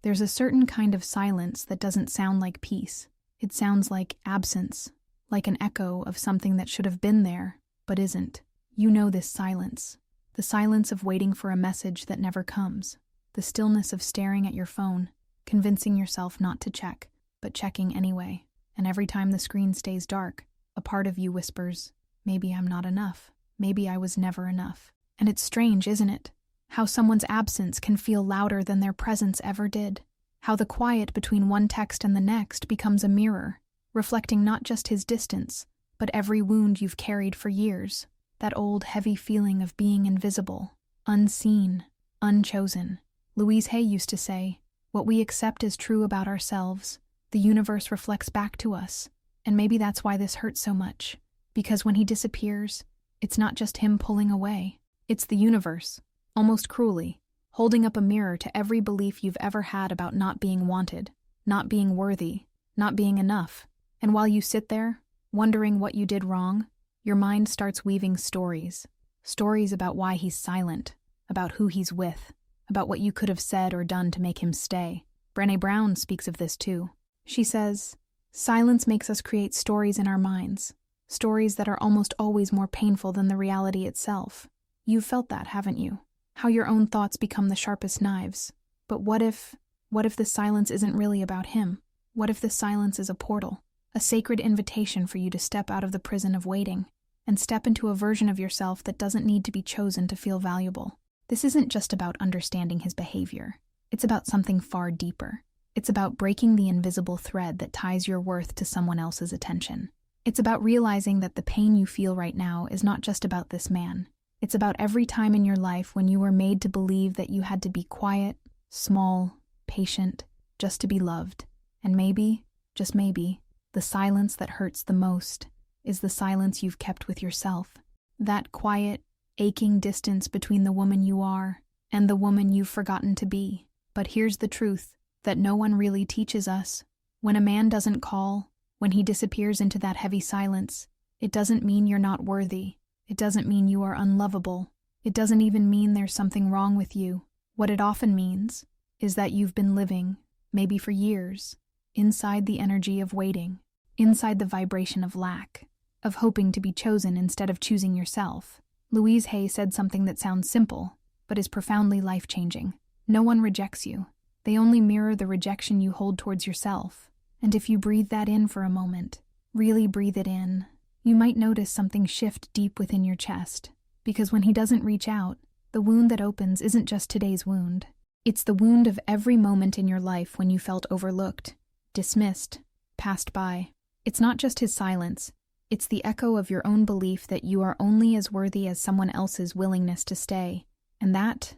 There's a certain kind of silence that doesn't sound like peace. It sounds like absence, like an echo of something that should have been there, but isn't. You know this silence. The silence of waiting for a message that never comes. The stillness of staring at your phone, convincing yourself not to check, but checking anyway. And every time the screen stays dark, a part of you whispers, maybe I'm not enough. Maybe I was never enough. And it's strange, isn't it? How someone's absence can feel louder than their presence ever did. How the quiet between one text and the next becomes a mirror, reflecting not just his distance, but every wound you've carried for years. That old, heavy feeling of being invisible, unseen, unchosen. Louise Hay used to say, what we accept as true about ourselves, the universe reflects back to us. And maybe that's why this hurts so much. Because when he disappears, it's not just him pulling away. It's the universe, almost cruelly, holding up a mirror to every belief you've ever had about not being wanted, not being worthy, not being enough. And while you sit there, wondering what you did wrong, your mind starts weaving stories. Stories about why he's silent, about who he's with, about what you could have said or done to make him stay. Brené Brown speaks of this too. She says, silence makes us create stories in our minds, stories that are almost always more painful than the reality itself. You've felt that, haven't you? How your own thoughts become the sharpest knives. But what if the silence isn't really about him? What if the silence is a portal, a sacred invitation for you to step out of the prison of waiting and step into a version of yourself that doesn't need to be chosen to feel valuable? This isn't just about understanding his behavior. It's about something far deeper. It's about breaking the invisible thread that ties your worth to someone else's attention. It's about realizing that the pain you feel right now is not just about this man. It's about every time in your life when you were made to believe that you had to be quiet, small, patient, just to be loved. And maybe, just maybe, the silence that hurts the most is the silence you've kept with yourself. That quiet, aching distance between the woman you are and the woman you've forgotten to be. But here's the truth that no one really teaches us. When a man doesn't call, when he disappears into that heavy silence, it doesn't mean you're not worthy. It doesn't mean you are unlovable. It doesn't even mean there's something wrong with you. What it often means is that you've been living, maybe for years, inside the energy of waiting, inside the vibration of lack, of hoping to be chosen instead of choosing yourself. Louise Hay said something that sounds simple, but is profoundly life-changing. No one rejects you. They only mirror the rejection you hold towards yourself. And if you breathe that in for a moment, really breathe it in, you might notice something shift deep within your chest. Because when he doesn't reach out, the wound that opens isn't just today's wound. It's the wound of every moment in your life when you felt overlooked, dismissed, passed by. It's not just his silence. It's the echo of your own belief that you are only as worthy as someone else's willingness to stay. And that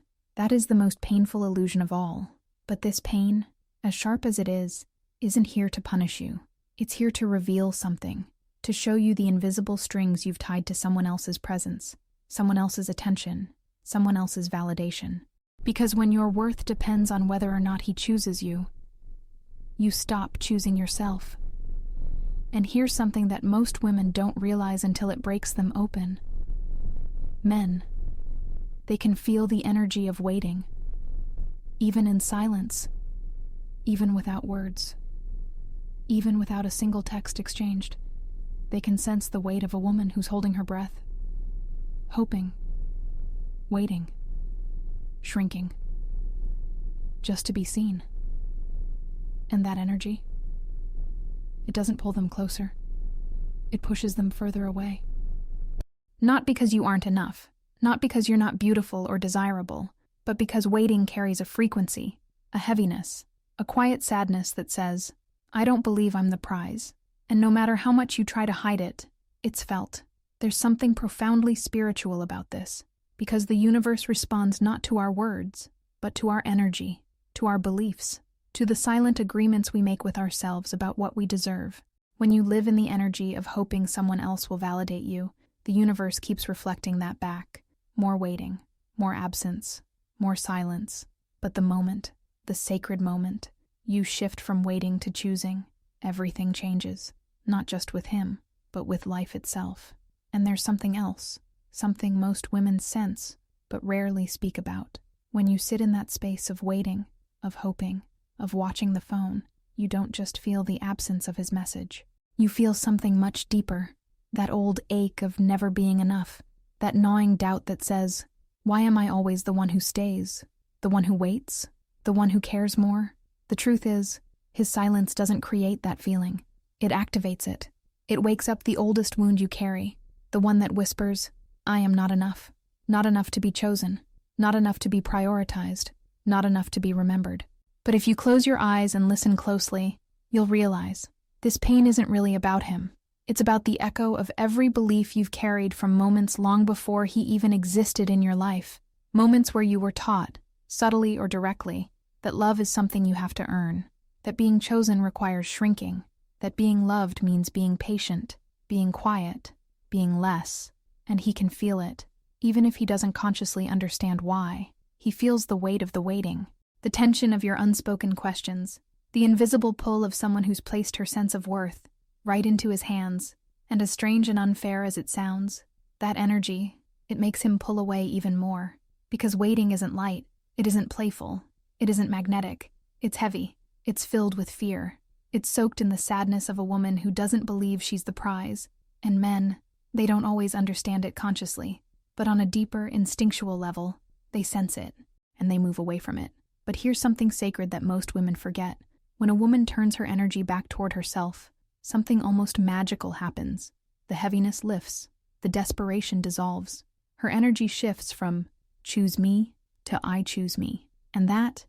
is the most painful illusion of all. But this pain, as sharp as it is, isn't here to punish you. It's here to reveal something, to show you the invisible strings you've tied to someone else's presence, someone else's attention, someone else's validation. Because when your worth depends on whether or not he chooses you, you stop choosing yourself. And here's something that most women don't realize until it breaks them open. Men, they can feel the energy of waiting, even in silence, even without words, even without a single text exchanged. They can sense the weight of a woman who's holding her breath, hoping, waiting, shrinking, just to be seen. And that energy, it doesn't pull them closer. It pushes them further away. Not because you aren't enough, not because you're not beautiful or desirable, but because waiting carries a frequency, a heaviness, a quiet sadness that says, I don't believe I'm the prize. And no matter how much you try to hide it, it's felt. There's something profoundly spiritual about this, because the universe responds not to our words, but to our energy, to our beliefs, to the silent agreements we make with ourselves about what we deserve. When you live in the energy of hoping someone else will validate you, the universe keeps reflecting that back. More waiting, more absence, more silence. But the moment, the sacred moment, you shift from waiting to choosing, everything changes. Not just with him, but with life itself. And there's something else, something most women sense, but rarely speak about. When you sit in that space of waiting, of hoping, of watching the phone, you don't just feel the absence of his message. You feel something much deeper, that old ache of never being enough, that gnawing doubt that says, why am I always the one who stays, the one who waits, the one who cares more? The truth is, his silence doesn't create that feeling. It activates it. It wakes up the oldest wound you carry, the one that whispers, I am not enough to be chosen, not enough to be prioritized, not enough to be remembered. But if you close your eyes and listen closely, you'll realize this pain isn't really about him. It's about the echo of every belief you've carried from moments long before he even existed in your life. Moments where you were taught, subtly or directly, that love is something you have to earn, that being chosen requires shrinking, that being loved means being patient, being quiet, being less, and he can feel it, even if he doesn't consciously understand why. He feels the weight of the waiting, the tension of your unspoken questions, the invisible pull of someone who's placed her sense of worth right into his hands, and as strange and unfair as it sounds, that energy, it makes him pull away even more, because waiting isn't light, it isn't playful, it isn't magnetic, it's heavy, it's filled with fear, it's soaked in the sadness of a woman who doesn't believe she's the prize, and men, they don't always understand it consciously, but on a deeper, instinctual level, they sense it, and they move away from it. But here's something sacred that most women forget. When a woman turns her energy back toward herself, something almost magical happens. The heaviness lifts, the desperation dissolves. Her energy shifts from choose me to I choose me. And that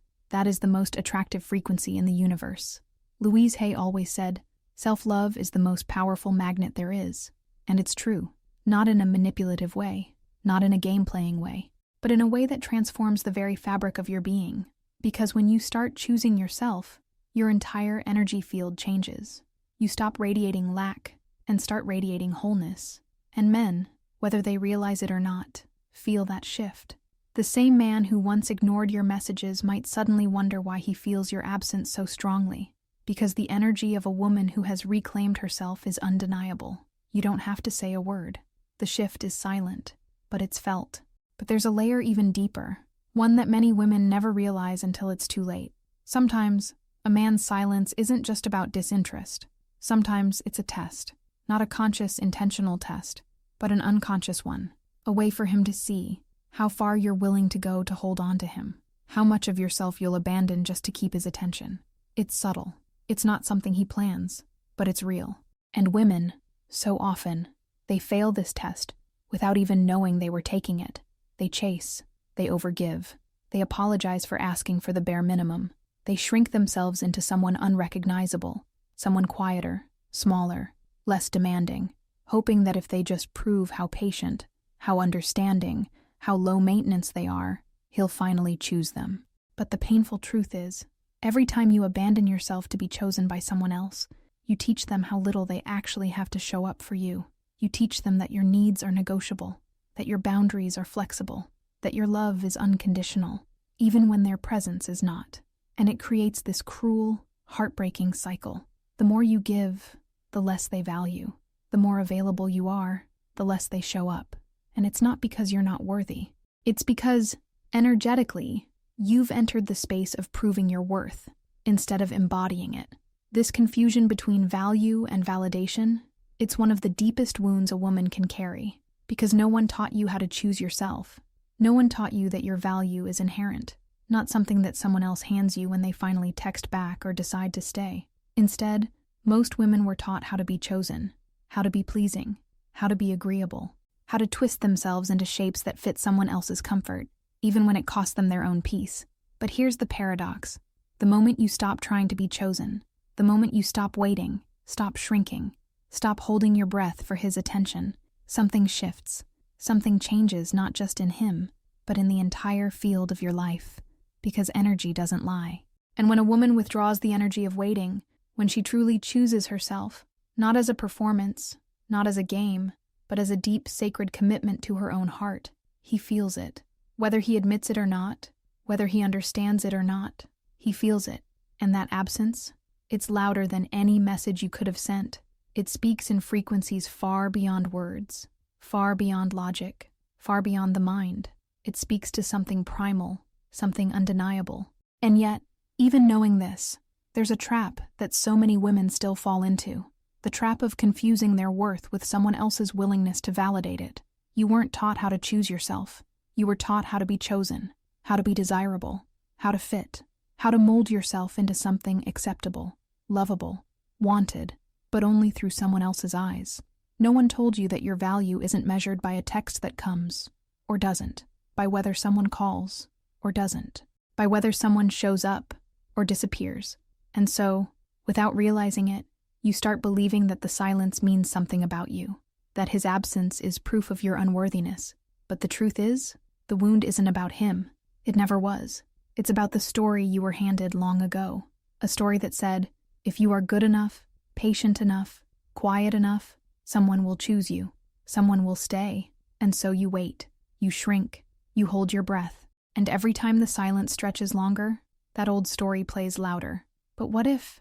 is the most attractive frequency in the universe. Louise Hay always said, self-love is the most powerful magnet there is. And it's true, not in a manipulative way, not in a game-playing way, but in a way that transforms the very fabric of your being. Because when you start choosing yourself, your entire energy field changes. You stop radiating lack and start radiating wholeness. And men, whether they realize it or not, feel that shift. The same man who once ignored your messages might suddenly wonder why he feels your absence so strongly. Because the energy of a woman who has reclaimed herself is undeniable. You don't have to say a word. The shift is silent, but it's felt. But there's a layer even deeper, one that many women never realize until it's too late. Sometimes, a man's silence isn't just about disinterest. Sometimes it's a test, not a conscious, intentional test, but an unconscious one, a way for him to see how far you're willing to go to hold on to him, how much of yourself you'll abandon just to keep his attention. It's subtle. It's not something he plans, but it's real. And women, so often, they fail this test without even knowing they were taking it. They chase, they overgive, they apologize for asking for the bare minimum. They shrink themselves into someone unrecognizable, someone quieter, smaller, less demanding, hoping that if they just prove how patient, how understanding, how low maintenance they are, he'll finally choose them. But the painful truth is, every time you abandon yourself to be chosen by someone else, you teach them how little they actually have to show up for you. You teach them that your needs are negotiable, that your boundaries are flexible, that your love is unconditional, even when their presence is not. And it creates this cruel, heartbreaking cycle. The more you give, the less they value. The more available you are, the less they show up. And it's not because you're not worthy. It's because, energetically, you've entered the space of proving your worth instead of embodying it. This confusion between value and validation, it's one of the deepest wounds a woman can carry, because no one taught you how to choose yourself. No one taught you that your value is inherent, not something that someone else hands you when they finally text back or decide to stay. Instead, most women were taught how to be chosen, how to be pleasing, how to be agreeable, how to twist themselves into shapes that fit someone else's comfort, even when it cost them their own peace. But here's the paradox. The moment you stop trying to be chosen, the moment you stop waiting, stop shrinking, stop holding your breath for his attention, something shifts. Something changes not just in him, but in the entire field of your life. Because energy doesn't lie. And when a woman withdraws the energy of waiting, when she truly chooses herself, not as a performance, not as a game, but as a deep, sacred commitment to her own heart, he feels it. Whether he admits it or not, whether he understands it or not, he feels it. And that absence, it's louder than any message you could have sent. It speaks in frequencies far beyond words, far beyond logic, far beyond the mind. It speaks to something primal, something undeniable. And yet, Even knowing this, there's a trap that so many women still fall into. The trap of confusing their worth with someone else's willingness to validate it. You weren't taught how to choose yourself. You were taught how to be chosen, how to be desirable, how to fit, how to mold yourself into something acceptable, lovable, wanted, but only through someone else's eyes. No one told you that your value isn't measured by a text that comes, or doesn't, by whether someone calls, or doesn't, by whether someone shows up, or disappears. And so, without realizing it, you start believing that the silence means something about you, that his absence is proof of your unworthiness. But the truth is, the wound isn't about him. It never was. It's about the story you were handed long ago. A story that said, if you are good enough, patient enough, quiet enough, someone will choose you. Someone will stay. And so you wait. You shrink. You hold your breath. And every time the silence stretches longer, that old story plays louder. But what if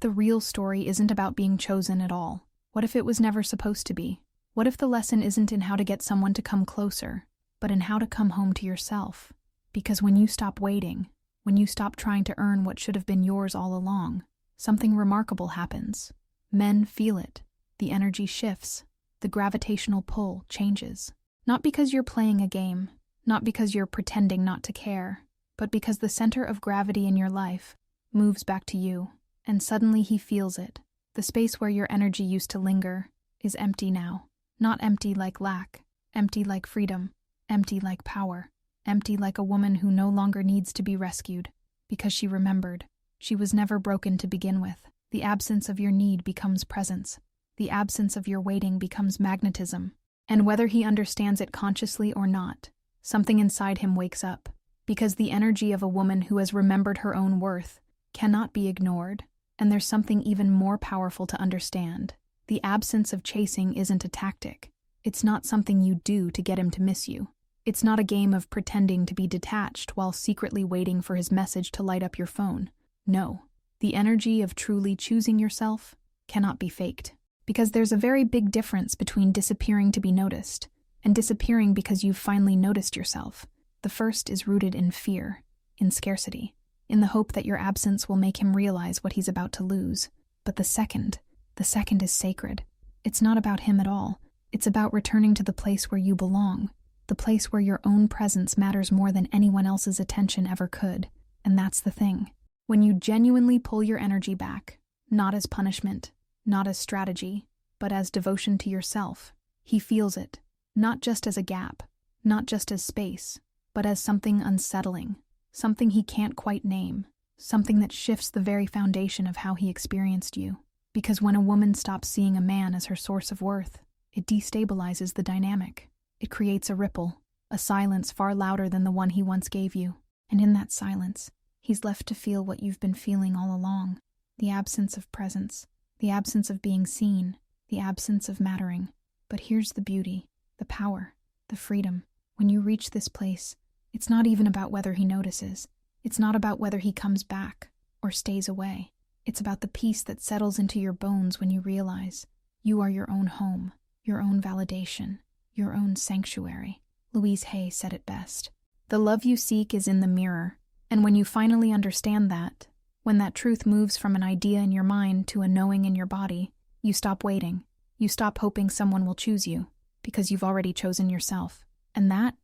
the real story isn't about being chosen at all? What if it was never supposed to be? What if the lesson isn't in how to get someone to come closer, but in how to come home to yourself? Because when you stop waiting, when you stop trying to earn what should have been yours all along, something remarkable happens. Men feel it. The energy shifts. The gravitational pull changes. Not because you're playing a game, not because you're pretending not to care, but because the center of gravity in your life moves back to you, and suddenly he feels it. The space where your energy used to linger is empty now. Not empty like lack, empty like freedom, empty like power, empty like a woman who no longer needs to be rescued, because she remembered. She was never broken to begin with. The absence of your need becomes presence. The absence of your waiting becomes magnetism. And whether he understands it consciously or not, something inside him wakes up, because the energy of a woman who has remembered her own worth cannot be ignored. And there's something even more powerful to understand. The absence of chasing isn't a tactic. It's not something you do to get him to miss you. It's not a game of pretending to be detached while secretly waiting for his message to light up your phone. No, the energy of truly choosing yourself cannot be faked. Because there's a very big difference between disappearing to be noticed and disappearing because you've finally noticed yourself. The first is rooted in fear, in scarcity, in the hope that your absence will make him realize what he's about to lose. But the second is sacred. It's not about him at all. It's about returning to the place where you belong, the place where your own presence matters more than anyone else's attention ever could. And that's the thing. When you genuinely pull your energy back, not as punishment, not as strategy, but as devotion to yourself, he feels it, not just as a gap, not just as space, but as something unsettling, something he can't quite name, something that shifts the very foundation of how he experienced you. Because when a woman stops seeing a man as her source of worth, it destabilizes the dynamic. It creates a ripple, a silence far louder than the one he once gave you. And in that silence, he's left to feel what you've been feeling all along. The absence of presence, the absence of being seen, the absence of mattering. But here's the beauty, the power, the freedom. When you reach this place, it's not even about whether he notices. It's not about whether he comes back or stays away. It's about the peace that settles into your bones when you realize you are your own home, your own validation, your own sanctuary. Louise Hay said it best. The love you seek is in the mirror, and when you finally understand that, when that truth moves from an idea in your mind to a knowing in your body, you stop waiting. You stop hoping someone will choose you, because you've already chosen yourself. And that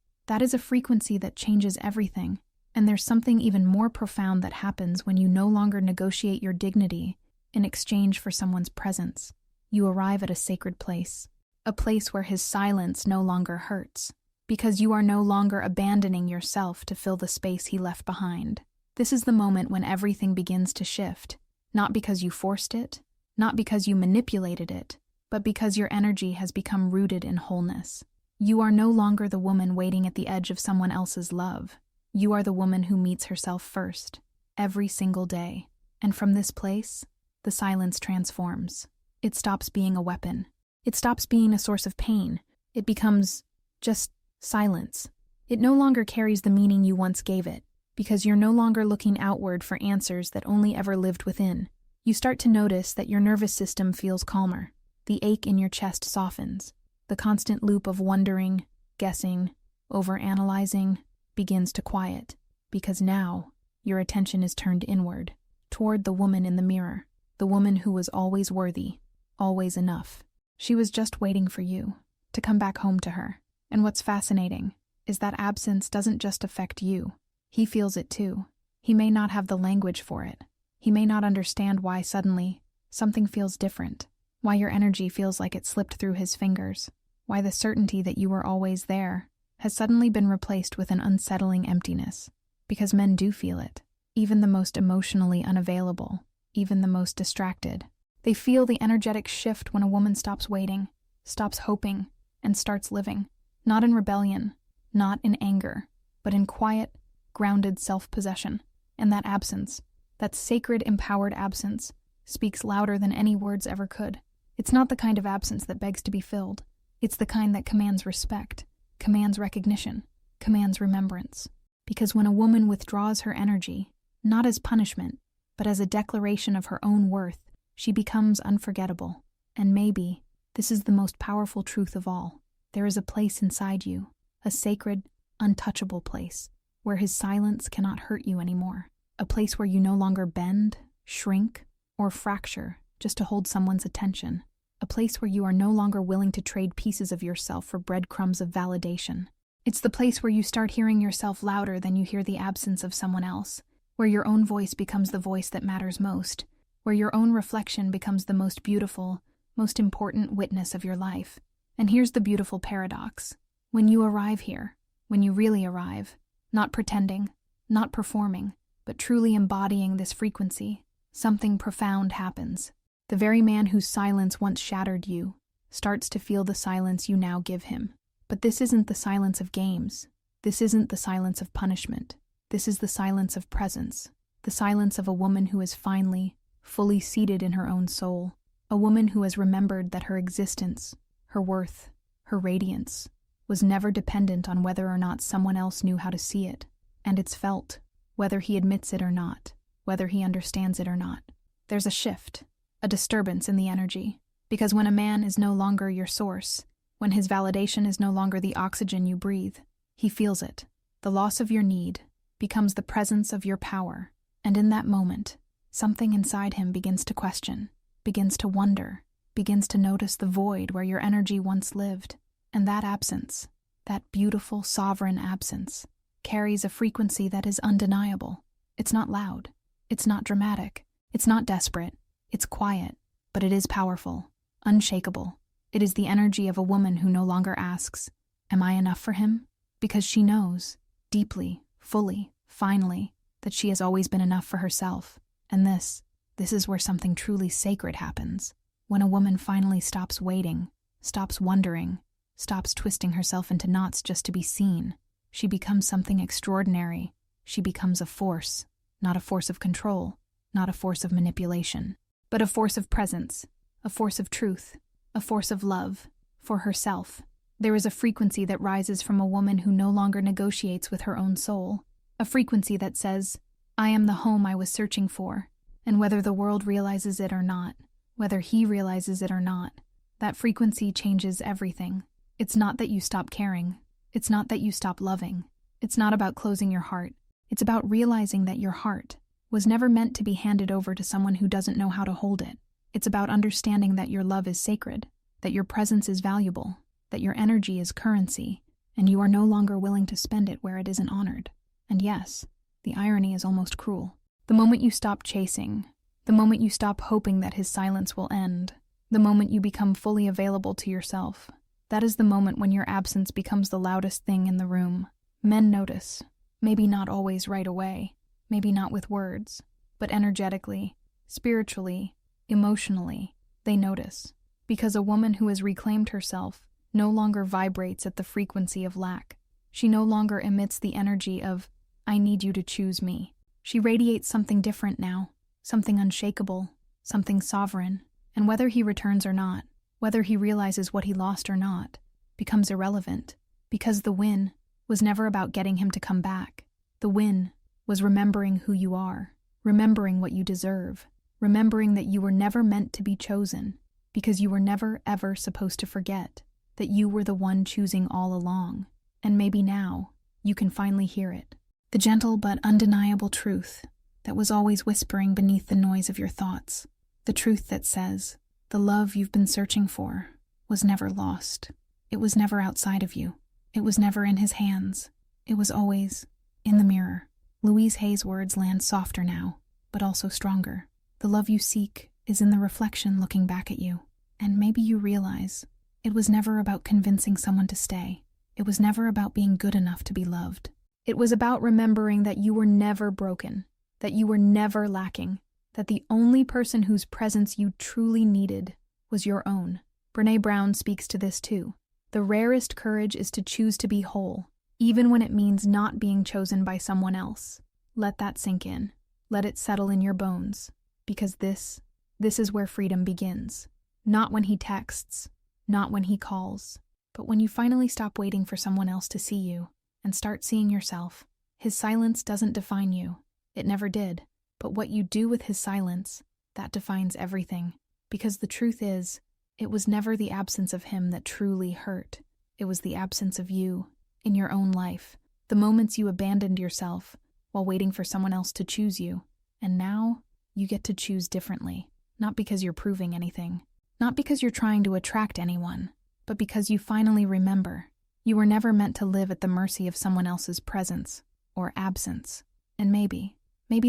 is a frequency that changes everything. And there's something even more profound that happens when you no longer negotiate your dignity in exchange for someone's presence. You arrive at a sacred place, a place where his silence no longer hurts, because you are no longer abandoning yourself to fill the space he left behind. This is the moment when everything begins to shift, not because you forced it, not because you manipulated it, but because your energy has become rooted in wholeness. You are no longer the woman waiting at the edge of someone else's love. You are the woman who meets herself first, every single day. And from this place, the silence transforms. It stops being a weapon. It stops being a source of pain. It becomes just silence. It no longer carries the meaning you once gave it, because you're no longer looking outward for answers that only ever lived within. You start to notice that your nervous system feels calmer. The ache in your chest softens. The constant loop of wondering, guessing, overanalyzing begins to quiet, because now your attention is turned inward, toward the woman in the mirror, the woman who was always worthy, always enough. She was just waiting for you to come back home to her. And what's fascinating is that absence doesn't just affect you. He feels it too. He may not have the language for it. He may not understand why suddenly something feels different, why your energy feels like it slipped through his fingers, why the certainty that you were always there has suddenly been replaced with an unsettling emptiness. Because men do feel it, even the most emotionally unavailable, even the most distracted. They feel the energetic shift when a woman stops waiting, stops hoping, and starts living. Not in rebellion, not in anger, but in quiet, grounded self-possession. And that absence, that sacred, empowered absence, speaks louder than any words ever could. It's not the kind of absence that begs to be filled. It's the kind that commands respect, commands recognition, commands remembrance. Because when a woman withdraws her energy, not as punishment, but as a declaration of her own worth, she becomes unforgettable. And maybe this is the most powerful truth of all. There is a place inside you, a sacred, untouchable place, where his silence cannot hurt you anymore. A place where you no longer bend, shrink, or fracture just to hold someone's attention. A place where you are no longer willing to trade pieces of yourself for breadcrumbs of validation. It's the place where you start hearing yourself louder than you hear the absence of someone else, where your own voice becomes the voice that matters most, where your own reflection becomes the most beautiful, most important witness of your life. And here's the beautiful paradox. When you arrive here, when you really arrive, not pretending, not performing, but truly embodying this frequency, something profound happens. The very man whose silence once shattered you starts to feel the silence you now give him. But this isn't the silence of games. This isn't the silence of punishment. This is the silence of presence. The silence of a woman who is finally, fully seated in her own soul. A woman who has remembered that her existence, her worth, her radiance, was never dependent on whether or not someone else knew how to see it. And it's felt, whether he admits it or not, whether he understands it or not. There's a shift, a disturbance in the energy. Because when a man is no longer your source, when his validation is no longer the oxygen you breathe, he feels it. The loss of your need becomes the presence of your power. And in that moment, something inside him begins to question, begins to wonder, begins to notice the void where your energy once lived. And that absence, that beautiful, sovereign absence, carries a frequency that is undeniable. It's not loud. It's not dramatic. It's not desperate. It's quiet, but it is powerful, unshakable. It is the energy of a woman who no longer asks, "Am I enough for him?" Because she knows, deeply, fully, finally, that she has always been enough for herself. And this is where something truly sacred happens. When a woman finally stops waiting, stops wondering, stops twisting herself into knots just to be seen, she becomes something extraordinary. She becomes a force, not a force of control, not a force of manipulation, but a force of presence, a force of truth, a force of love, for herself. There is a frequency that rises from a woman who no longer negotiates with her own soul, a frequency that says, "I am the home I was searching for," and whether the world realizes it or not, whether he realizes it or not, that frequency changes everything. It's not that you stop caring. It's not that you stop loving. It's not about closing your heart. It's about realizing that your heart was never meant to be handed over to someone who doesn't know how to hold it. It's about understanding that your love is sacred, that your presence is valuable, that your energy is currency, and you are no longer willing to spend it where it isn't honored. And yes, the irony is almost cruel. The moment you stop chasing, the moment you stop hoping that his silence will end, the moment you become fully available to yourself, that is the moment when your absence becomes the loudest thing in the room. Men notice, maybe not always right away, maybe not with words, but energetically, spiritually, emotionally, they notice. Because a woman who has reclaimed herself no longer vibrates at the frequency of lack. She no longer emits the energy of, "I need you to choose me." She radiates something different now, something unshakable, something sovereign. And whether he returns or not, whether he realizes what he lost or not, becomes irrelevant. Because the win was never about getting him to come back. The win was remembering who you are, remembering what you deserve, remembering that you were never meant to be chosen, because you were never ever supposed to forget that you were the one choosing all along. And maybe now, you can finally hear it. The gentle but undeniable truth that was always whispering beneath the noise of your thoughts. The truth that says, the love you've been searching for was never lost. It was never outside of you. It was never in his hands. It was always in the mirror. Louise Hay's words land softer now, but also stronger. The love you seek is in the reflection looking back at you. And maybe you realize it was never about convincing someone to stay. It was never about being good enough to be loved. It was about remembering that you were never broken, that you were never lacking, that the only person whose presence you truly needed was your own. Brené Brown speaks to this too. The rarest courage is to choose to be whole, even when it means not being chosen by someone else. Let that sink in. Let it settle in your bones, because this is where freedom begins. Not when he texts, not when he calls, but when you finally stop waiting for someone else to see you and start seeing yourself. His silence doesn't define you. It never did. But what you do with his silence, that defines everything. Because the truth is, it was never the absence of him that truly hurt. It was the absence of you in your own life. The moments you abandoned yourself while waiting for someone else to choose you. And now, you get to choose differently. Not because you're proving anything. Not because you're trying to attract anyone. But because you finally remember. You were never meant to live at the mercy of someone else's presence or absence. And maybe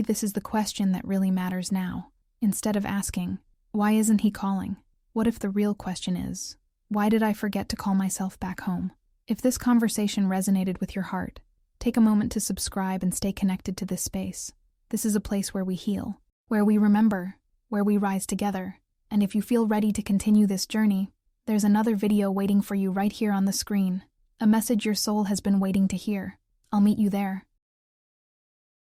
this is the question that really matters now. Instead of asking, why isn't he calling? What if the real question is, why did I forget to call myself back home? If this conversation resonated with your heart, take a moment to subscribe and stay connected to this space. This is a place where we heal, where we remember, where we rise together. And if you feel ready to continue this journey, there's another video waiting for you right here on the screen. A message your soul has been waiting to hear. I'll meet you there.